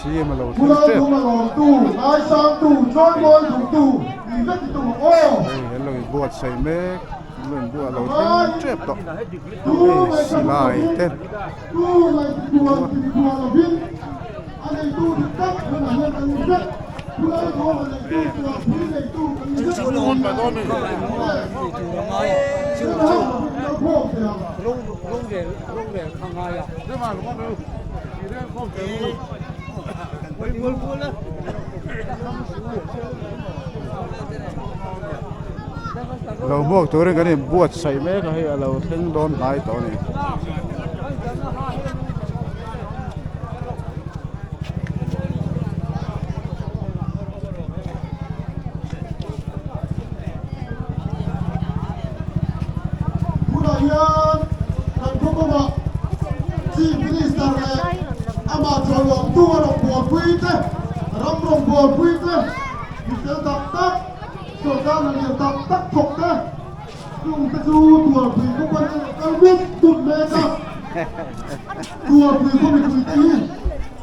CM là Cú lao cú mà ngồi tù, ai sang tù, trôi ngồi thủ tù, đi rất tù ô. đây là buat say mẹ mình buat lâu trip đó đây xì lại tên Tu lại tua là viên, anh ấy tu thì cấp, nhưng mà nhân anh rất. Cú lao cú mà này tu là viên này tu, anh rất. Chú luôn mà đó mình. Chú Lung về thằng ai à? thế mà nó đâu thì đây không thể Buồn đó. lâu buộc tôi cái này buat say mẹ cái hay lâu thằng đón lại tao này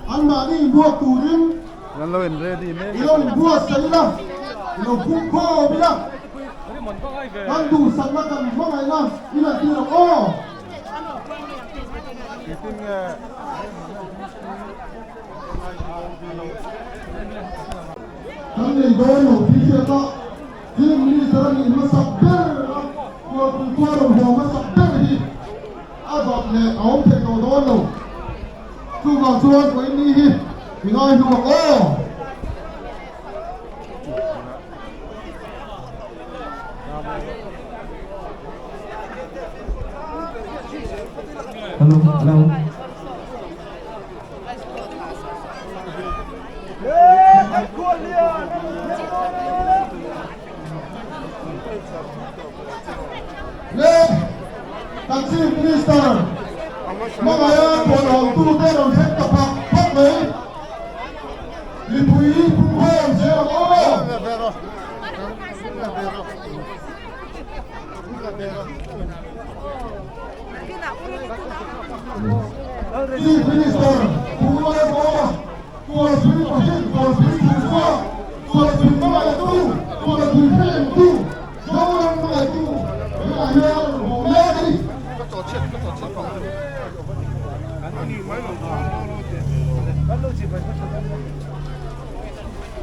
anh mà đi mua tủ đến lần lâu ready mẹilo mua sấy lắmilo phun khô biết lắm anh đủ sẵn mà cần mong ngày nào đi là tiêu là ô anh này đôi nổ tí kia đó riêng đi giờ anh nó sập bê của qua đồng hồ nó sập bê đi ai bọc này áo thể đồ đôi nổ chú vào chuông của anh đi thì nói chú bảo ô Hello. lên taxi minister mong ai bộ lòng tu tên đồng xét tập hợp phát lấy đi quý cũng hơn sẽ là ô đi minister cũng là ô tua suy có hết tua suy tua suy mong ai tu tua suy phê tu dấu mong ai tu là nhớ bộ lê đi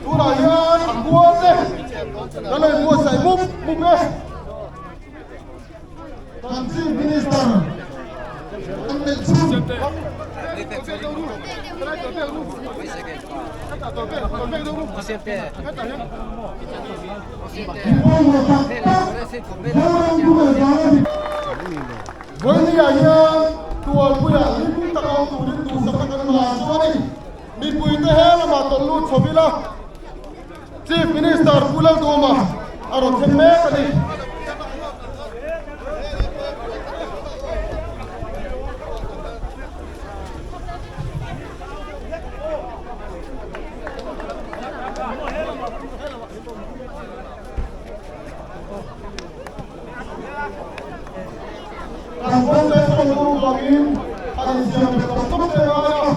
chú là nhớ thằng buôn đấy nó lên mua sấy búp đấy taxi minister anh định chung với những anh tua bây giờ những tao tụ đến tụ sắp các anh làm sao đi đi bùi thế hết mà tụi lút số vi la chief minister pulang tu mà ở đó thêm mấy cái đi Ang kontes ng lubangin ang siyang pagkakas na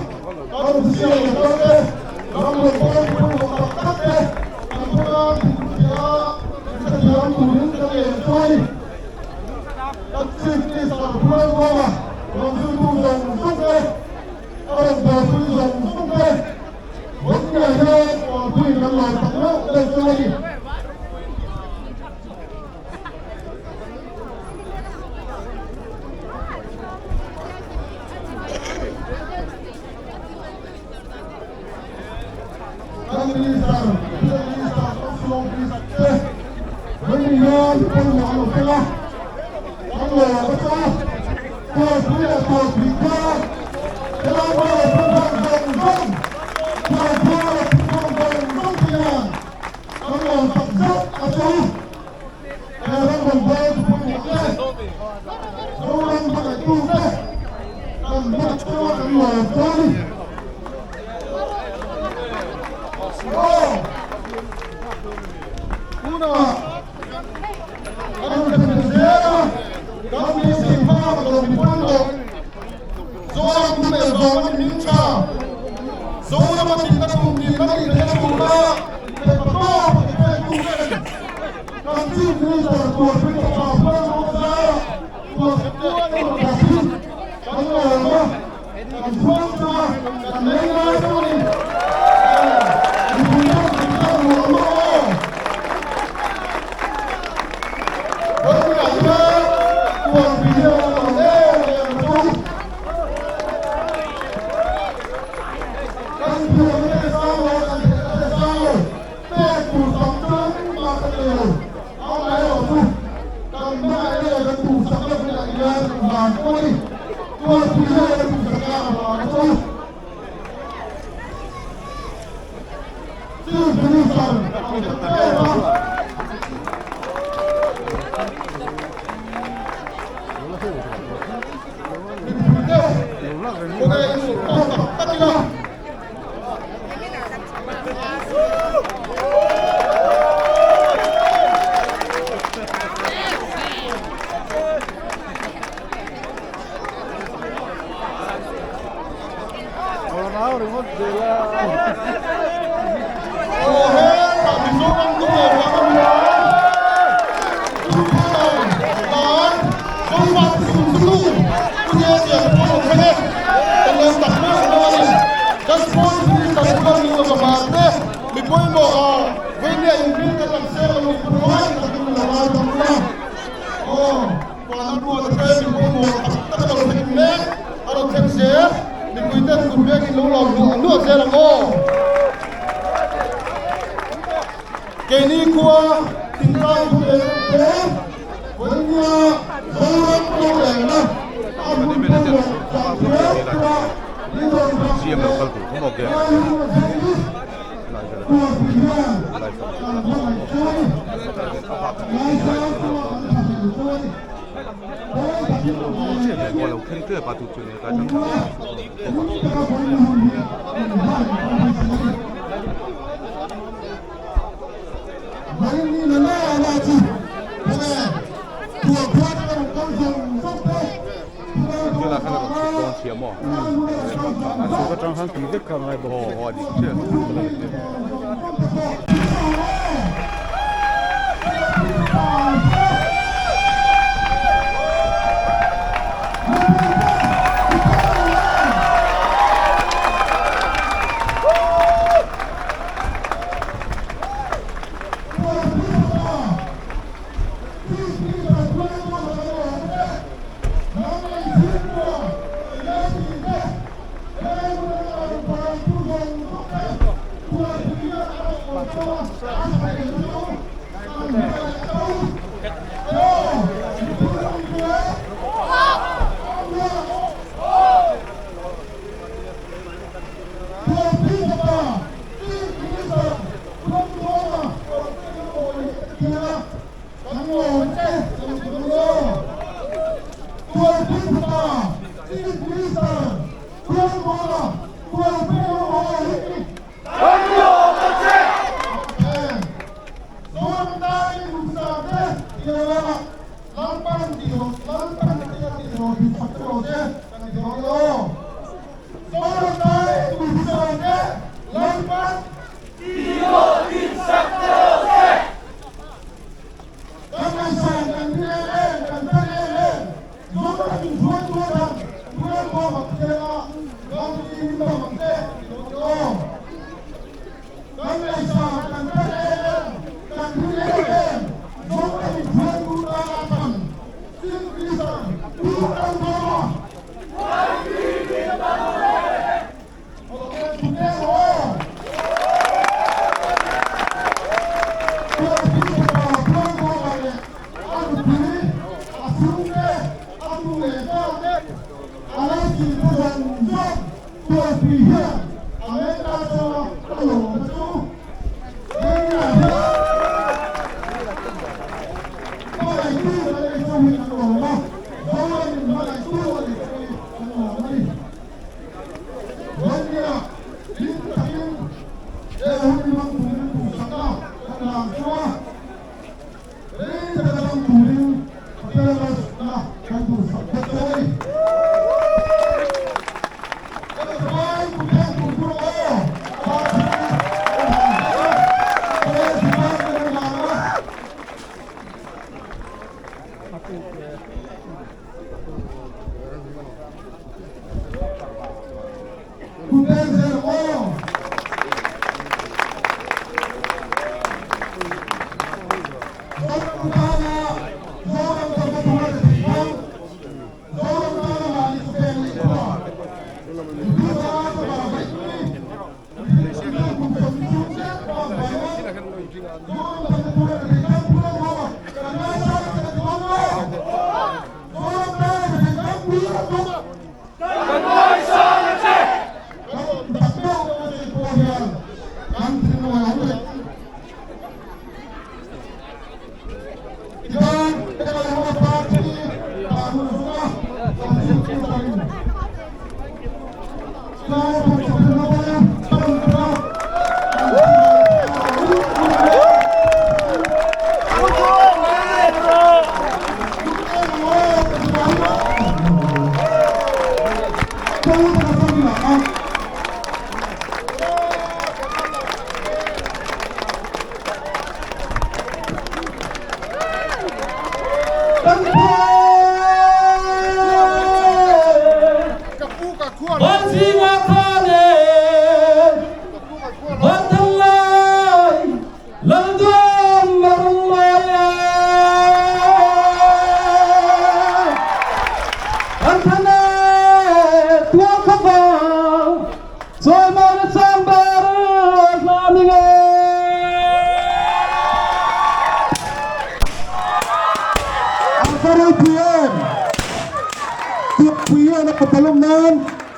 ang siyang pagkakas ang lubang ng pagkakas ang pagkakas sa siyang tuloy sa iyong at siyempre sa buwan mo ang sumunod ng sukre ang basoy ng sukre huwag niya yan ang tuwing ng mga taklo ng sukre Hãy subscribe cho kênh Ghiền Mì Gõ để không bỏ lỡ những video hấp dẫn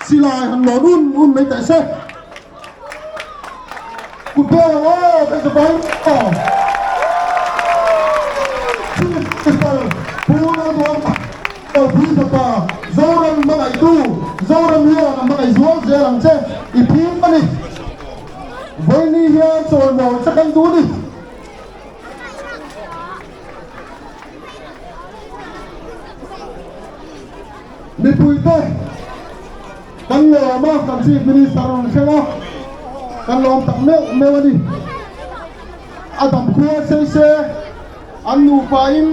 Silai han lon mấy tại xe cụt bê bây giờ bóng puna doang pisa zoran mga itu zoran hiya ng mga izuan zelang che ipin pa ni với ni hiya chol mo sa kanto ni ni puite kan lo ma kan chief minister on khenga kan lom tak me wani adam khuwa se anu pain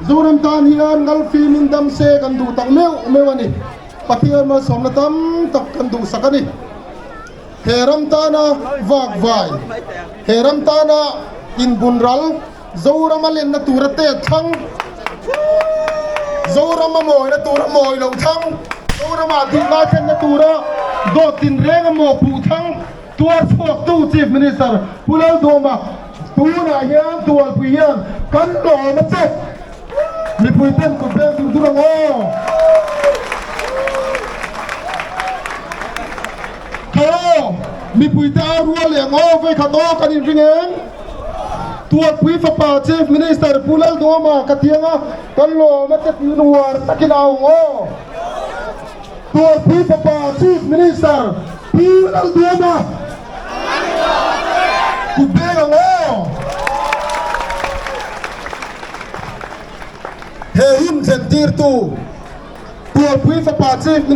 zoram tan hian ngal fi min dam se kan du tak me wani patian ma somna tam tak kan du sakani heram tana wak vai heram tana in bunral zoram alen na turate thang zoram moy na tur moy lo thang zoram ati na chen na tura do tin reng mo pu thang tua phok tu chief minister pulal doma tu na hian tual pian kan lo ma che mi puiten ko pe tu durang o ko mi puita rual yang o ve khato kan in ringen tuat pui fa pa chief minister pulal doma katianga kan lo ma che nuar takinau o tuat pui fa pa chief minister pulal doma kubera o he him sentir tu pui fa pa chief